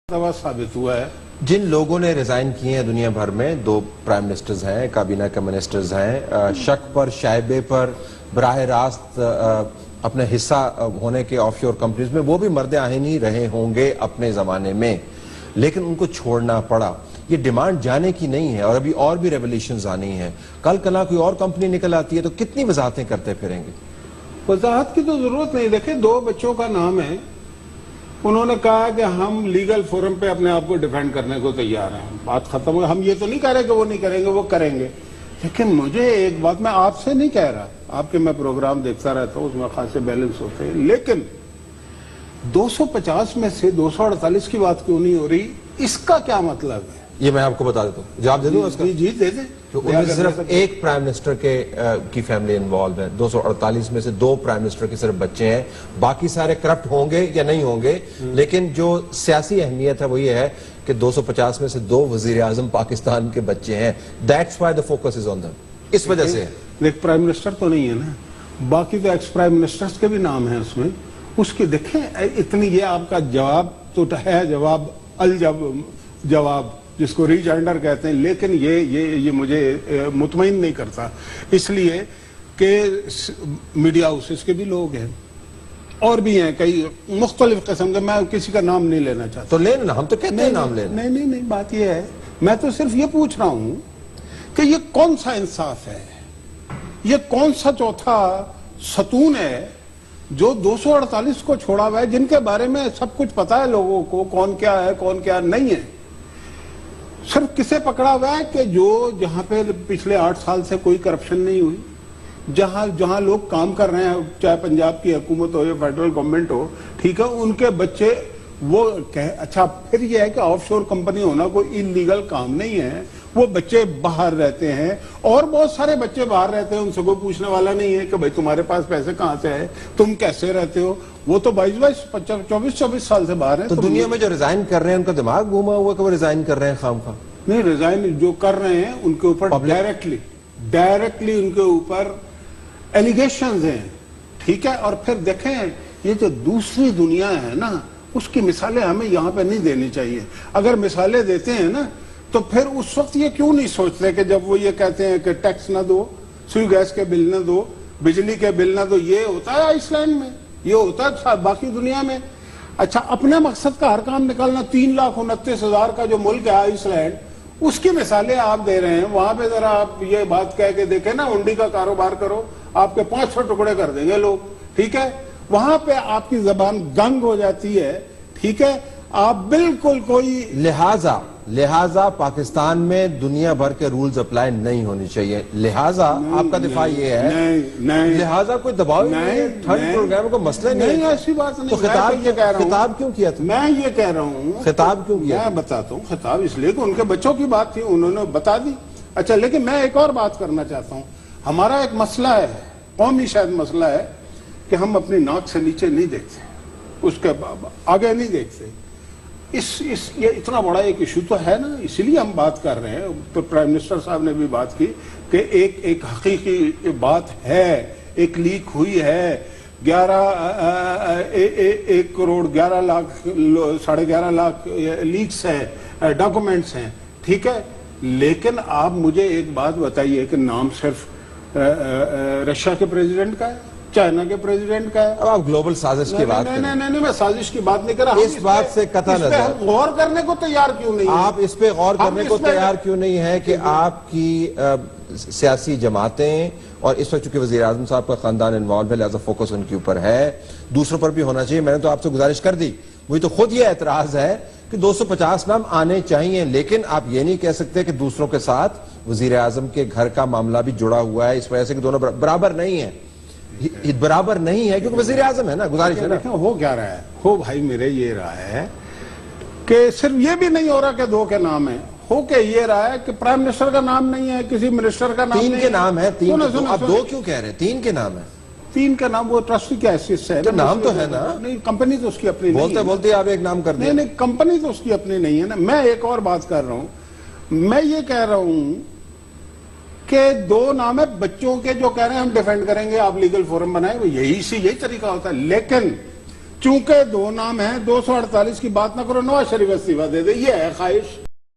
ثابت ہوا ہے جن لوگوں نے ریزائن کیے ہیں دنیا بھر میں، 2 پرائم منسٹرز ہیں، کابینہ کے منسٹرز ہیں، شک پر شائبے پر براہ راست اپنے حصہ ہونے کے آف شور کمپنیز میں، وہ بھی مرد آئین ہی رہے ہوں گے اپنے زمانے میں، لیکن ان کو چھوڑنا پڑا۔ یہ ڈیمانڈ جانے کی نہیں ہے، اور ابھی اور بھی ریولیوشنز آنی ہیں۔ کل کلا کوئی اور کمپنی نکل آتی ہے تو کتنی وضاحتیں کرتے پھریں گے؟ وضاحت کی تو ضرورت نہیں۔ دیکھیں 2 بچوں کا نام ہے، انہوں نے کہا کہ ہم لیگل فورم پہ اپنے آپ کو ڈیفینڈ کرنے کو تیار ہیں، بات ختم ہو۔ ہم یہ تو نہیں کہہ رہے کہ وہ نہیں کریں گے، وہ کریں گے، لیکن مجھے ایک بات، میں آپ سے نہیں کہہ رہا، آپ کے میں پروگرام دیکھتا رہتا ہوں، اس میں خاصے بیلنس ہوتے ہیں، لیکن 250 میں سے 248 کی بات کیوں نہیں ہو رہی؟ اس کا کیا مطلب ہے؟ یہ میں آپ کو بتا دیتا ہوں، جواب دے دوں اس کا؟ جی دے دیں۔ ان میں صرف ایک پرائم منسٹر کی فیملی انوالو ہے، 248 میں سے 2 پرائم منسٹر کے صرف بچے ہیں، باقی سارے کرپٹ ہوں گے یا نہیں ہوں گے، لیکن جو سیاسی اہمیت ہے وہ یہ ہے کہ 250 میں سے 2 وزیر اعظم پاکستان کے بچے ہیں۔ That's why the focus is on them۔ اس وجہ سے ایک پرائم منسٹر تو نہیں ہے نا، باقی تو ایکس پرائم منسٹرز کے بھی نام ہیں اس میں، اس کی دیکھیں اتنی، یہ آپ کا جواب تو ہے، جواب جس کو ریجنڈر کہتے ہیں، لیکن یہ مجھے مطمئن نہیں کرتا، اس لیے کہ میڈیا ہاؤسز کے بھی لوگ ہیں اور بھی ہیں کئی مختلف قسم کے، میں کسی کا نام نہیں لینا چاہتا۔ تو لینا، ہم تو کہتے ہیں نام لینا۔ نہیں، بات یہ ہے، میں تو صرف یہ پوچھ رہا ہوں کہ یہ کون سا انصاف ہے، یہ کون سا چوتھا ستون ہے جو 248 کو چھوڑا ہوا ہے، جن کے بارے میں سب کچھ پتا ہے لوگوں کو، کون کیا ہے کون کیا نہیں ہے۔ صرف کسے پکڑا ہوا ہے کہ جہاں پہ پچھلے 8 سال سے کوئی کرپشن نہیں ہوئی، جہاں لوگ کام کر رہے ہیں، چاہے پنجاب کی حکومت ہو یا فیڈرل گورنمنٹ ہو، ٹھیک ہے، ان کے بچے وہ اچھا، پھر یہ ہے کہ آف شور کمپنی ہونا کوئی انلیگل کام نہیں ہے، وہ بچے باہر رہتے ہیں اور بہت سارے بچے باہر رہتے ہیں، ان سے کوئی پوچھنے والا نہیں ہے کہ بھائی تمہارے پاس پیسے کہاں سے ہے، تم کیسے رہتے ہو، وہ تو 22-24 سال سے باہر ہیں۔ تو دنیا میں جو ریزائن کر رہے ہیں ان کا دماغ گھوما ہوا کہ وہ ریزائن کر رہے ہیں خام خواہ؟ نہیں، ریزائن جو کر رہے ہیں ان کے اوپر ڈائریکٹلی ان کے اوپر ایلیگیشنز ہیں، ٹھیک ہے، اور پھر دیکھیں یہ جو دوسری دنیا ہے نا، اس کی مثالیں ہمیں یہاں پہ نہیں دینی چاہیے۔ اگر مثالیں دیتے ہیں نا تو پھر اس وقت یہ کیوں نہیں سوچتے کہ جب وہ یہ کہتے ہیں کہ ٹیکس نہ دو، سوئی گیس کے بل نہ دو، بجلی کے بل نہ دو، یہ ہوتا ہے آئس لینڈ میں، یہ ہوتا ہے باقی دنیا میں۔ اچھا، اپنے مقصد کا ہر کام نکالنا، 3,29,000 کا جو ملک ہے آئس لینڈ، اس کی مثالیں آپ دے رہے ہیں، وہاں پہ ذرا آپ یہ بات کہہ کے دیکھیں نا، ہنڈی کا کاروبار کرو، آپ کے 500 ٹکڑے کر دیں گے لوگ، ٹھیک ہے، وہاں پہ آپ کی زبان گنگ ہو جاتی ہے، ٹھیک ہے، آپ بالکل کوئی لہٰذا پاکستان میں دنیا بھر کے رولز اپلائی نہیں ہونی چاہیے، لہٰذا آپ کا دفاع یہ ہے، لہٰذا کوئی دباؤ نہیں، ٹھنڈ پروگرام کو مسئلہ نہیں، ایسی بات نہیں۔ تو خطاب کیوں کیا تھا؟ میں یہ کہہ رہا ہوں، خطاب کیوں کیا؟ میں بتاتا ہوں، خطاب اس لیے کہ ان کے بچوں کی بات تھی، انہوں نے بتا دی۔ اچھا، لیکن میں ایک اور بات کرنا چاہتا ہوں، ہمارا ایک مسئلہ ہے، قومی شاید مسئلہ ہے، کہ ہم اپنی ناک سے نیچے نہیں دیکھتے، اس کے آگے نہیں دیکھتے۔ یہ اتنا بڑا ایک ایشو تو ہے نا، اسی لیے ہم بات کر رہے ہیں، تو پرائم منسٹر صاحب نے بھی بات کی کہ ایک حقیقی بات ہے، ایک لیک ہوئی ہے، 1 کروڑ 11 لاکھ 11.5 لاکھ لیکس ہیں، ڈاکومنٹس ہیں، ٹھیک ہے، لیکن آپ مجھے ایک بات بتائیے کہ نام صرف رشیا کے پریزیڈنٹ کا ہے، چائنا کے پریزیڈنٹ کا ہے۔ اب آپ گلوبل سازش کی بات کریں۔ نہیں، میں سازش کی بات نہیں کر رہا۔ اس بات سے قطع نظر، ہم غور کرنے کو تیار کیوں نہیں ہیں؟ آپ اس پہ غور کرنے کو تیار کیوں نہیں ہے کہ آپ کی سیاسی جماعتیں، اور اس وقت چونکہ وزیر اعظم صاحب کا خاندان انوالو ہے، لہذا فوکس ان کے اوپر ہے، دوسروں پر بھی ہونا چاہیے۔ میں نے تو آپ سے گزارش کر دی، مجھے تو خود یہ اعتراض ہے کہ 250 نام آنے چاہیے، لیکن آپ یہ نہیں کہہ سکتے کہ دوسروں کے ساتھ وزیر اعظم کے گھر کا معاملہ بھی جڑا ہوا ہے، اس وجہ سے کہ دونوں برابر نہیں ہیں، برابر نہیں ہے، کیونکہ وزیر اعظم ہے نا، گزارش ہے نا۔ ہو کیا رہا ہے، ہو بھائی میرے یہ رہا ہے کہ صرف یہ بھی نہیں ہو رہا کہ 2 کے نام ہیں، ہو کے یہ رہا ہے کہ پرائم منسٹر کا نام نہیں ہے، کسی منسٹر کا نام نہیں ہے، 3 کے نام ہے، 3 آپ 2 کیوں کہہ رہے ہیں؟ 3 کے نام ہے، 3 کا نام وہ ٹرسٹی کی حیثیت سے ہے، نام تو ہے نا، نہیں کمپنی تو اس کی اپنی نہیں ہے، بولتے آپ ایک نام کر دیں۔ نہیں، کمپنی تو اس کی اپنی نہیں ہے نا۔ میں ایک اور بات کر رہا ہوں، میں یہ کہہ رہا ہوں کہ 2 نام ہے بچوں کے، جو کہہ رہے ہیں ہم ڈیفینڈ کریں گے، آپ لیگل فورم بنائیں، وہ یہی طریقہ ہوتا ہے، لیکن چونکہ دو نام ہیں 248 کی بات نہ کرو نواز شریف استعفیٰ دے دے یہ ہے خواہش